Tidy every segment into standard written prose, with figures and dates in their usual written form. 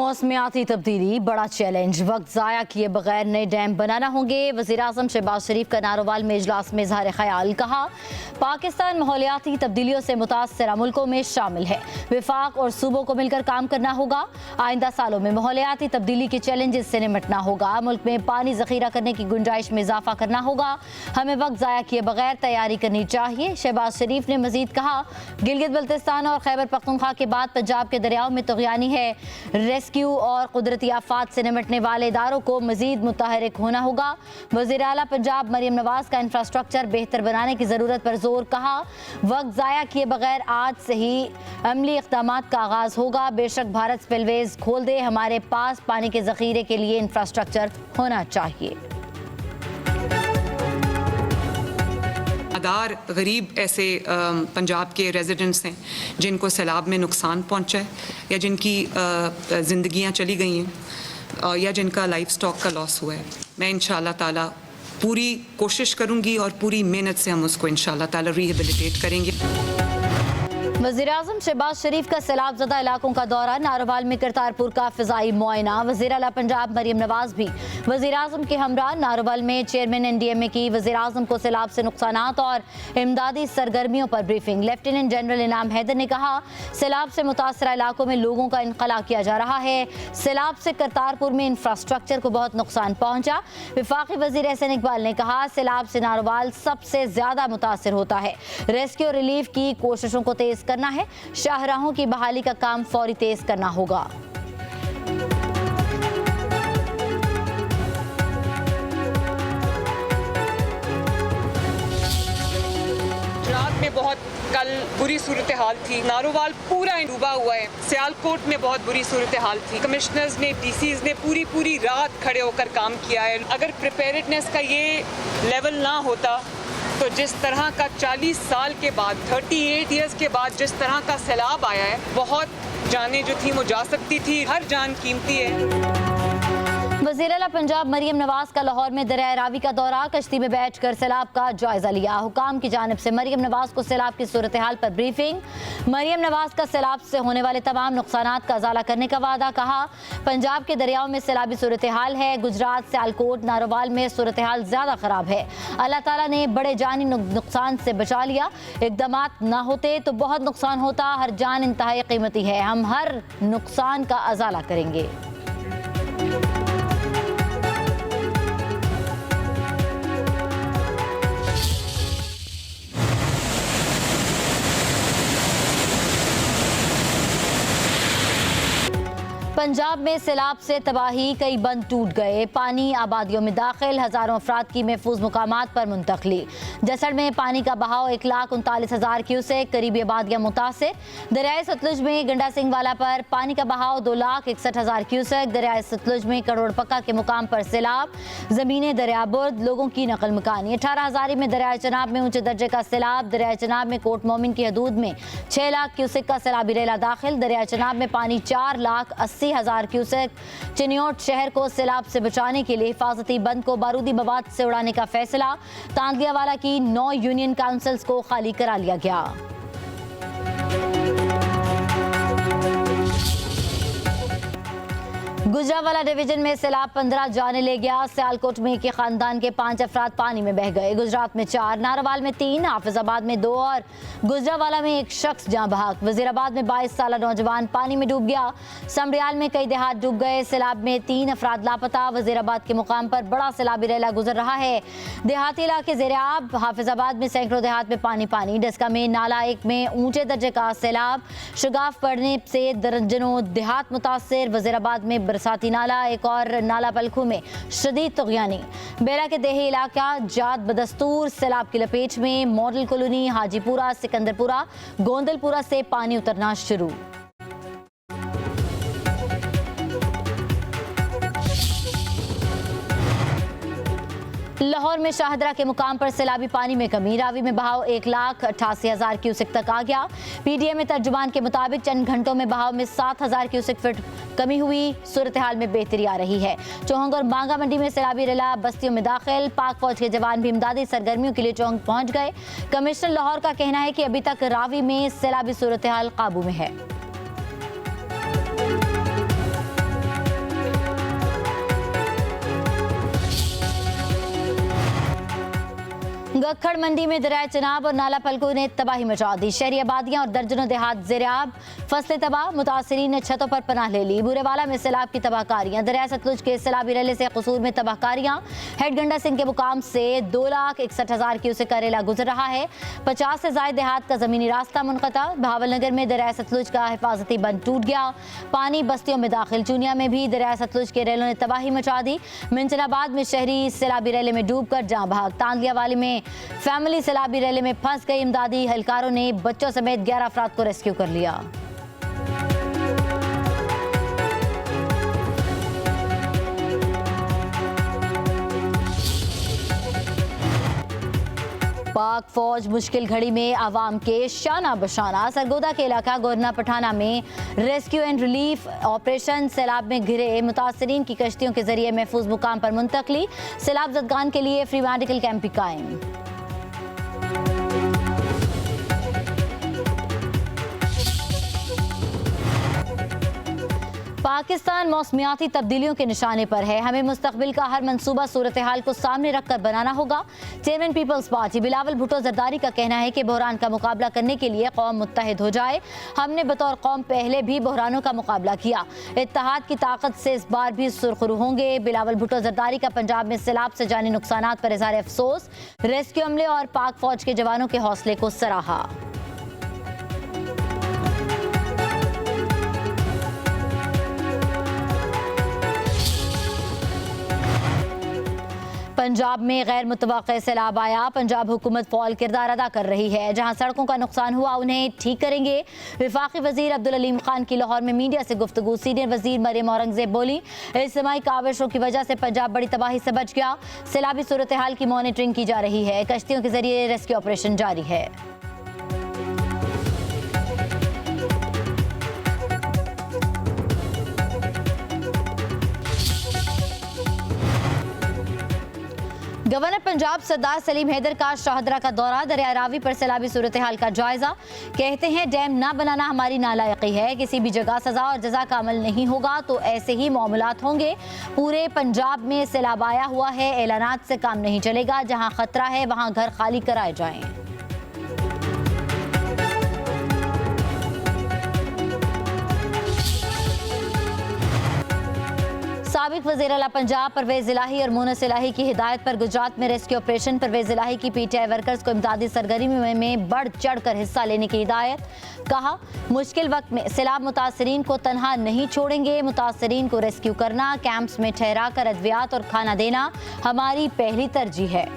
मौसमियाती तब्दीली बड़ा चैलेंज, वक्त ज़ाया किए बगैर नए डैम बनाना होंगे। वज़ीर-ए-आज़म शहबाज शरीफ का नारोवाल में इजलास में इज़हार ख्याल, कहा पाकिस्तान माहौलियाती तब्दीलियों से मुतासरा मुल्कों में शामिल है, विफाक और सूबों को मिलकर काम करना होगा। आइंदा सालों में माहौलियाती तब्दीली के चैलेंजेस से निपटना होगा। मुल्क में पानी ज़ख़ीरा करने की गुंजाइश में इजाफा करना होगा। हमें वक्त ज़ाया किए बगैर तैयारी करनी चाहिए। शहबाज शरीफ ने मजीद कहा गिलगित बल्तिस्तान और खैबर पख्तूनख्वा के बाद पंजाब के दरियाओं में तुग़यानी है। रेस्क्यू और कुदरती आफात से निपटने वाले इदारों को मजीद मुतहरिक होना होगा। वज़ीर आला पंजाब मरियम नवाज का इंफ्रास्ट्रक्चर बेहतर बनाने की ज़रूरत पर जोर, कहा वक्त ज़ाया किए बगैर आज से ही अमली इक़दामात का आगाज़ होगा। बेशक भारत स्पिलवेज खोल दे, हमारे पास पानी के ज़ख़ीरे के लिए इंफ्रास्ट्रक्चर होना चाहिए। गरीब ऐसे पंजाब के रेजिडेंट्स हैं जिनको सैलाब में नुकसान पहुंचा है, या जिनकी ज़िंदगियां चली गई हैं, या जिनका लाइफ स्टॉक का लॉस हुआ है। मैं इंशाअल्लाह ताला पूरी कोशिश करूंगी और पूरी मेहनत से हम उसको इंशाअल्लाह ताला रिहेबिलिटेट करेंगे। वज़ीर-ए-आज़म शहबाज शरीफ का सैलाब ज़दा इलाकों का दौरा, नारोवाल में करतारपुर का फ़िज़ाई मुआयना। वज़ीर आला पंजाब मरियम नवाज भी वज़ीर-ए-आज़म के हमरा नारोवाल में चेयरमैन NDMA की वज़ीर-ए-आज़म को सैलाब से नुकसानात और इमदादी सरगर्मियों पर ब्रीफिंग। लेफ्टिनेंट जनरल इनाम हैदर ने कहा सैलाब से मुतासरा इलाकों में लोगों का इनखला किया जा रहा है। सैलाब से करतारपुर में इंफ्रास्ट्रक्चर को बहुत नुकसान पहुँचा। वफाकी वज़ीर एहसन इकबाल ने कहा सैलाब से नारोवाल सबसे ज़्यादा मुतासर होता है। रेस्क्यू और रिलीफ की कोशिशों को तेज़ करना है। शाहराहों की बहाली का काम फौरी तेज करना होगा। रात में बहुत कल बुरी सूरत हाल थी, नारोवाल पूरा डूबा हुआ है, सियालकोट में बहुत बुरी सूरत हाल थी। कमिश्नर्स ने, DCs ने पूरी रात खड़े होकर काम किया है। अगर प्रिपेयर्डनेस का ये लेवल ना होता तो जिस तरह का 40 साल के बाद, 38 ईयर्स के बाद जिस तरह का सैलाब आया है, बहुत जानें जो थी वो जा सकती थी। हर जान कीमती है। वज़ीर आला पंजाब मरियम नवाज का लाहौर में दरिया रावी का दौरा, कश्ती में बैठकर सैलाब का जायजा लिया। हुकाम की जानिब से मरियम नवाज को सैलाब की सूरत हाल पर ब्रीफिंग। मरियम नवाज का सैलाब से होने वाले तमाम नुकसानात का अजाला करने का वादा, कहा पंजाब के दरियाओं में सैलाबी सूरत हाल है। गुजरात, सियालकोट, नारोवाल में सूरत हाल ज़्यादा ख़राब है। अल्लाह ताला ने बड़े जानी नुकसान से बचा लिया। इक़दामात ना होते तो बहुत नुकसान होता। हर जान इंतहाई कीमती है, हम हर नुकसान का अजाला करेंगे। पंजाब में सैलाब से तबाही, कई बंद टूट गए, पानी आबादियों में दाखिल, हज़ारों अफराद की महफूज मुकामात पर मुंतकली। जसड़ में पानी का बहाव 1,39,000 क्यूसेक, करीबी आबादियाँ मुतासिर। दरियाए सतलुज में गंडा सिंह वाला पर पानी का बहाव 2,61,000 क्यूसेक। दरियाए सतलुज में करोड़ पक्का के मुकाम पर सैलाब, ज़मीनें दरियाबुर्द, लोगों की नकल मकानी। 18 हज़ारी में दरियाए चनाब में ऊंचे दर्जे का सैलाब। दरियाए चनाब में कोट मोमिन की हदूद में 6 लाख क्यूसेक का सैलाबी रेला दाखिल। दरियाए चनाब में पानी 4,80,000 क्यूसेक। चिन्योट शहर को सैलाब से बचाने के लिए हिफाजती बंद को बारूदी मवाद से उड़ाने का फैसला। तांदियावाला की 9 यूनियन काउंसिल्स को खाली करा लिया गया। गुजरावाला डिवीजन में सैलाब 15 जाने ले गया। सियालकोट में एक खानदान के 5 अफराद पानी में बह गए। गुजरात में 4, नारोवाल में 3, हाफिजाबाद में 2 और गुजरावाला में एक शख्स जाँ बहक। वजीराबाद में 22 साल नौजवान पानी में डूब गया। समरियाल में कई देहात डूब गए। सैलाब में 3 अफराद लापता। वजीराबाद के मुकाम पर बड़ा सैलाबी रेला गुजर रहा है। देहाती इलाके ज़ेर-ए-आब। हाफिजाबाद में सैकड़ों देहात में पानी। डस्का में नाला 1 में ऊंचे दर्जे का सैलाब। शगाफ पड़ने से दर्जनों देहात मुतासर। वजीराबाद में बरसाती नाला, एक और नाला पलखू में शदीद तुग़यानी। बेला के देही इलाका जात बदस्तूर सैलाब की लपेट में। मॉडल कॉलोनी, हाजीपुरा, सिकंदरपुरा, गोंदलपुरा से पानी उतरना शुरू। लाहौर में शाहदरा के मुकाम पर सैलाबी पानी में कमी। रावी में बहाव 1,88,000 क्यूसेक तक आ गया। PDM तर्जुमान के मुताबिक चंद घंटों में बहाव में 7,000 क्यूसेक फीट कमी हुई। सूरत हाल में बेहतरी आ रही है। चौहंग और मांगा मंडी में सैलाबी रेला बस्तियों में दाखिल। पाक फौज के जवान भी इमदादी सरगर्मियों के लिए चौहंग पहुंच गए। कमिश्नर लाहौर का कहना है कि अभी तक रावी में सैलाबी सूरत हाल काबू में है। गखड़ मंडी में दरिया चिनाब और नाला पलकों ने तबाही मचा दी। शहरी आबादियां और दर्जनों देहात ज़ेर-ए-आब, फसलें तबाह, मुतासरीन ने छतों पर पनाह ले ली। बुरेवाला में सैलाब की तबाहकारियां, दरिया सतलुज के सैलाबी रैले से कसूर में तबाहकारियां। हेड गंडा सिंह के मुकाम से 2,61,000 क्यूसेक करेला गुजर रहा है। 50 से ज्यादा देहात का जमीनी रास्ता मुनक़ता। बहावलनगर में दरिया सतलुज का हिफाजती बंद टूट गया, पानी बस्तियों में दाखिल। चूनिया में भी दरिया सतलुज के रेलों ने तबाही मचा दी। मिंचनाबाद में शहरी सैलाबी रैले में डूब कर जाँ बहक। तांदिया वाली में फैमिली सैलाबी रैले में फंस गई। इमदादी एहलकारों ने बच्चों समेत 11 अफराद को रेस्क्यू कर लिया। पाक फौज मुश्किल घड़ी में आवाम के शाना बशाना। सरगोदा के इलाका गोरना पठाना में रेस्क्यू एंड रिलीफ ऑपरेशन। सैलाब में घिरे मुतासरीन की कश्तियों के जरिए महफूज मुकाम पर मुंतकली। सैलाब जदगान के लिए फ्री मेडिकल कैंप भी कायम। पाकिस्तान मौसमियाती तब्दीलियों के निशाने पर है। हमें मुस्तकबिल का हर मंसूबा सूरत हाल को सामने रखकर बनाना होगा। Chairman People's Party Bilawal Bhutto Zardari का कहना है कि बहरान का मुकाबला करने के लिए कौम मुत्तहिद हो जाए। हमने बतौर कौम पहले भी बहरानों का मुकाबला किया, इत्तेहाद की ताकत से इस बार भी सुरखरू होंगे। बिलावल भुट्टो जरदारी का पंजाब में सैलाब से जानी नुकसानात पर इज़हार अफसोस। रेस्क्यू अमले और पाक फौज के जवानों के हौसले को सराहा। पंजाब में गैर मुतवक्के सैलाब आया। पंजाब हुकूमत फौल किरदार अदा कर रही है। जहां सड़कों का नुकसान हुआ उन्हें ठीक करेंगे। वफाकी वजीर अब्दुल अलीम खान की लाहौर में मीडिया से गुफ्तगू। सीनियर वजीर मरियम औरंगजेब बोली, इज्तिमाई काविशों की वजह से पंजाब बड़ी तबाही से बच गया। सैलाबी सूरत हाल की मॉनिटरिंग की जा रही है। कश्तियों के जरिए रेस्क्यू ऑपरेशन जारी है। गवर्नर पंजाब सरदार सलीम हैदर का शाहदरा का दौरा। दरिया रावी पर सैलाबी सूरत हाल का जायजा। कहते हैं डैम ना बनाना हमारी नालायकी है। किसी भी जगह सजा और जजा का अमल नहीं होगा तो ऐसे ही मामलात होंगे। पूरे पंजाब में सैलाब आया हुआ है, ऐलानात से काम नहीं चलेगा। जहां खतरा है वहां घर खाली कराए जाएं। साबिक वज़ीर आला पंजाब परवेज इलाही और मुनस इलाही की हिदायत पर गुजरात में रेस्क्यू ऑपरेशन। परवेज इलाही की पीटीआई वर्कर्स को इमदादी सरगर्मी में बढ़ चढ़ कर हिस्सा लेने की हिदायत। कहा, मुश्किल वक्त में सैलाब मुतासरीन को तनहा नहीं छोड़ेंगे। मुतासरीन को रेस्क्यू करना, कैंप्स में ठहरा कर अद्वियात और खाना देना हमारी पहली तरजीह है।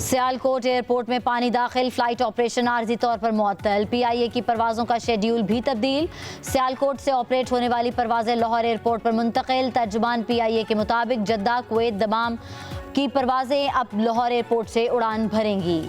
सियालकोट एयरपोर्ट में पानी दाखिल। फ्लाइट ऑपरेशन आर्जी तौर पर मुअत्तल। पीआईए की परवाज़ों का शेड्यूल भी तब्दील। सियालकोट से ऑपरेट होने वाली परवाज़ें लाहौर एयरपोर्ट पर मुंतकिल। तर्जुमान पीआईए के मुताबिक जद्दा, कुवैत, दमाम की परवाज़ें अब लाहौर एयरपोर्ट से उड़ान भरेंगी।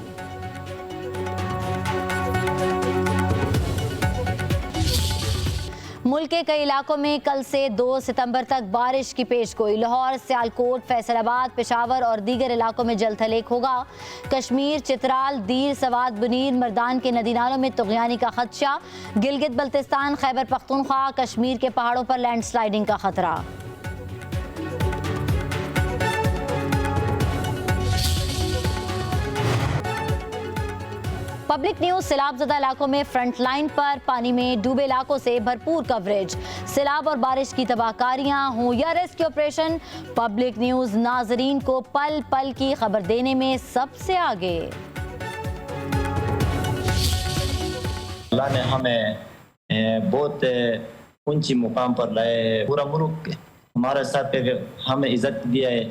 मुल्क के कई इलाकों में कल से 2 सितंबर तक बारिश की पेशगोई। लाहौर, सियालकोट, फैसलाबाद, पेशावर और दीगर इलाकों में जलथलेक होगा। कश्मीर, चित्राल, दीर, सवात, बुनीर, मर्दान के नदी नालों में तुगयानी का खदशा। गिलगित बल्तिस्तान, खैबर पख्तूनख्वा, कश्मीर के पहाड़ों पर लैंडस्लाइडिंग का खतरा। पब्लिक न्यूज सैलाबज़दा इलाकों में फ्रंट लाइन पर, पानी में डूबे इलाकों से भरपूर कवरेज। सैलाब और बारिश की तबाहकारियां हों या रेस्क्यू ऑपरेशन, पब्लिक न्यूज नाजरीन को पल पल की खबर देने में सबसे आगे। अल्लाह ने हमें बहुत ऊंची मुकाम पर लाए। पूरा मुल्क हमारे साथ पे हमें इज्जत दिया है।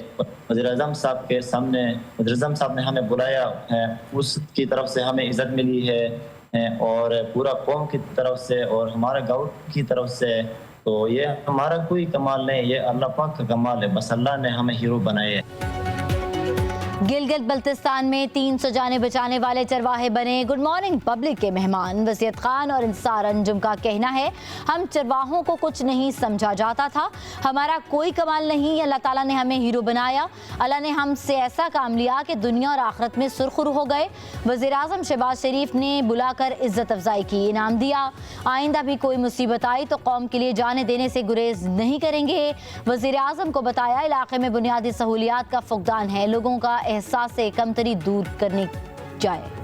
वज़ीर-ए-आज़म साहब के सामने वज़ीर-ए-आज़म साहब ने हमें बुलाया है, उसकी तरफ से हमें इज्जत मिली है और पूरा कौम की तरफ से और हमारे गाँव की तरफ से। तो ये हमारा कोई कमाल नहीं, ये अल्लाह पाक का कमाल है। बस अल्लाह ने हमें हीरो बनाए है। गिलगित बल्तिस्तान में 300 जाने बचाने वाले चरवाहे बने गुड मॉर्निंग पब्लिक के मेहमान। वसीयत खान और इंसार अंजुम का कहना है, हम चरवाहों को कुछ नहीं समझा जाता था, हमारा कोई कमाल नहीं, अल्लाह ताला ने हमें हीरो बनाया, अल्लाह ने हमसे ऐसा काम लिया कि दुनिया और आखिरत में सुरखरू हो गए। वज़ीर आज़म शहबाज शरीफ ने बुलाकर इज्जत अफजाई की, इनाम दिया, आइंदा भी कोई मुसीबत आई तो कौम के लिए जाने देने से गुरेज नहीं करेंगे। वज़ीर आज़म को बताया, इलाके में बुनियादी सहूलियात का फुकदान है, लोगों का एहसास से कमतरी दूर करनी जाए।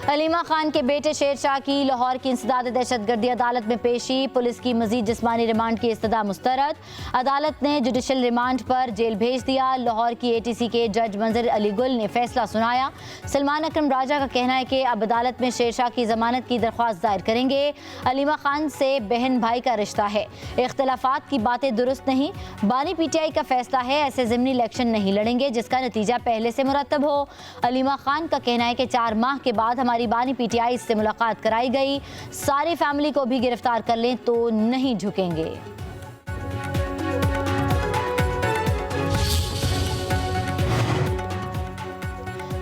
अलीमा खान के बेटे शेरशाह की लाहौर की इंसदाद दहशतगर्दी अदालत में पेशी, पुलिस की मजीद जिस्मानी रिमांड की इस्तदा मुस्तरद। अदालत ने जुडिशल रिमांड पर जेल भेज दिया। लाहौर की ATC के जज मंजर अली गुल ने फैसला सुनाया। सलमान अकरम राजा का कहना है कि अब अदालत में शेरशाह की जमानत की दरख्वास्त दायर करेंगे। अलीमा खान से बहन भाई का रिश्ता है, इख्तलाफात की बातें दुरुस्त नहीं, बानी PTI का फैसला है, ऐसे ज़िमनी इलेक्शन नहीं लड़ेंगे जिसका नतीजा पहले से मुरतब हो। अलीमा खान का कहना है कि 4 माह के बाद हमारी बानी PTI से मुलाकात कराई गई, सारी फैमिली को भी गिरफ्तार कर लें तो नहीं झुकेंगे।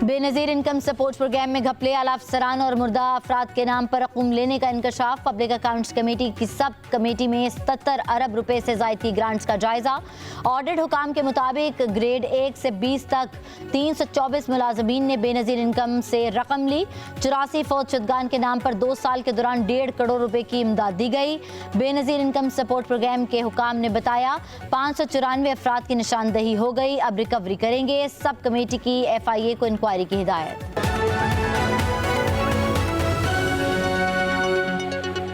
बेनज़ीर इनकम सपोर्ट प्रोग्राम में घपले, आला अफसरान और मुर्दा अफराद के नाम पर रकूम लेने का इंकशाफ। पब्लिक अकाउंट्स कमेटी की सब कमेटी में 77 अरब रुपए से ज़ायद की ग्रांट्स का जायजा। ऑडिट हुकाम के मुताबिक ग्रेड 1 से 20 तक 324 मुलाजमीन ने बेनज़ीर इनकम से रकम ली। 84 फौजशुदगान के नाम पर 2 साल के दौरान 1.5 करोड़ रुपए की इमदाद दी गई। बेनज़ीर इनकम सपोर्ट प्रोग्राम के हुकाम ने बताया, 594 अफराद की निशानदही हो गई, अब रिकवरी करेंगे। सब कमेटी की FIA को इंक्वायरी की हिदायत।